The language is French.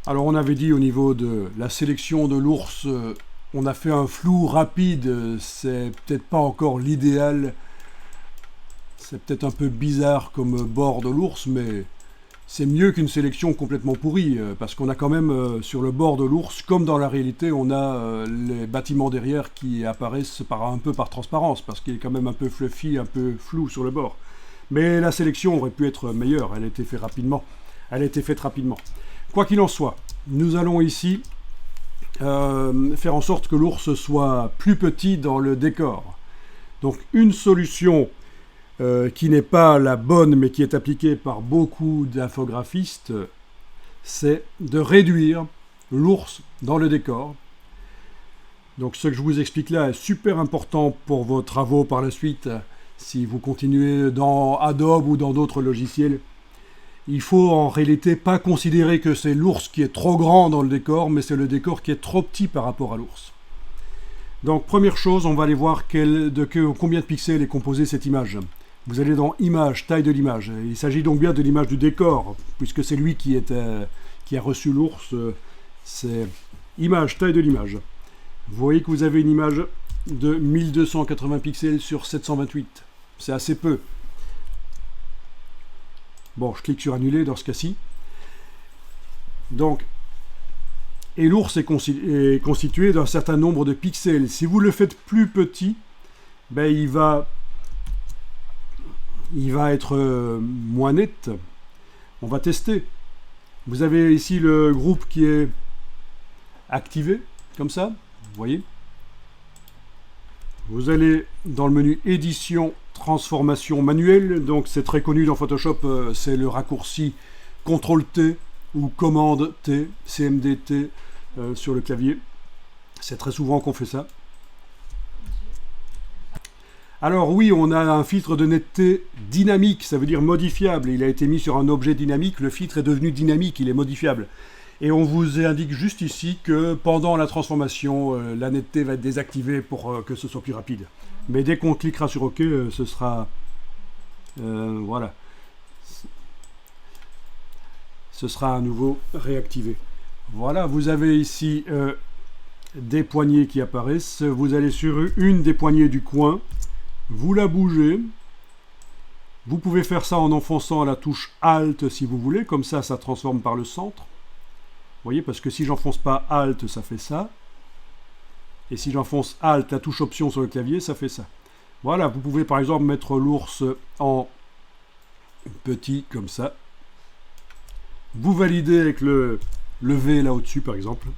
Alors on avait dit au niveau de la sélection de l'ours, on a fait un flou rapide, c'est peut-être pas encore l'idéal, c'est peut-être un peu bizarre comme bord de l'ours, mais c'est mieux qu'une sélection complètement pourrie, parce qu'on a quand même sur le bord de l'ours, comme dans la réalité, on a les bâtiments derrière qui apparaissent un peu par transparence, parce qu'il est quand même un peu fluffy, un peu flou sur le bord. Mais la sélection aurait pu être meilleure, elle a été faite rapidement. Quoi qu'il en soit, nous allons ici faire en sorte que l'ours soit plus petit dans le décor. Donc une solution qui n'est pas la bonne, mais qui est appliquée par beaucoup d'infographistes, c'est de réduire l'ours dans le décor. Donc ce que je vous explique là est super important pour vos travaux par la suite, si vous continuez dans Adobe ou dans d'autres logiciels. Il faut en réalité pas considérer que c'est l'ours qui est trop grand dans le décor, mais c'est le décor qui est trop petit par rapport à l'ours. Donc première chose, on va aller voir combien de pixels est composée cette image. Vous allez dans Image, taille de l'image. Il s'agit donc bien de l'image du décor, puisque c'est lui qui a reçu l'ours. C'est Image, taille de l'image. Vous voyez que vous avez une image de 1280 pixels sur 728. C'est assez peu. Bon, je clique sur annuler dans ce cas-ci. Donc, et l'ours est constitué d'un certain nombre de pixels. Si vous le faites plus petit, ben il va être moins net. On va tester. Vous avez ici le groupe qui est activé, comme ça, vous voyez. Vous allez dans le menu édition, transformation manuelle, donc c'est très connu dans Photoshop, c'est le raccourci CTRL-T ou commande T, CMD-T sur le clavier. C'est très souvent qu'on fait ça. Alors oui, on a un filtre de netteté dynamique, ça veut dire modifiable. Il a été mis sur un objet dynamique, le filtre est devenu dynamique, il est modifiable. Et on vous indique juste ici que pendant la transformation, la netteté va être désactivée pour que ce soit plus rapide. Mais dès qu'on cliquera sur OK, ce sera... voilà. Ce sera à nouveau réactivé. Voilà, vous avez ici des poignées qui apparaissent. Vous allez sur une des poignées du coin. Vous la bougez. Vous pouvez faire ça en enfonçant la touche Alt si vous voulez. Comme ça, ça transforme par le centre. Vous voyez, parce que si j'enfonce pas Alt, ça fait ça. Et si j'enfonce Alt, la touche Option sur le clavier, ça fait ça. Voilà, vous pouvez par exemple mettre l'ours en petit, comme ça. Vous validez avec le V là au-dessus, par exemple.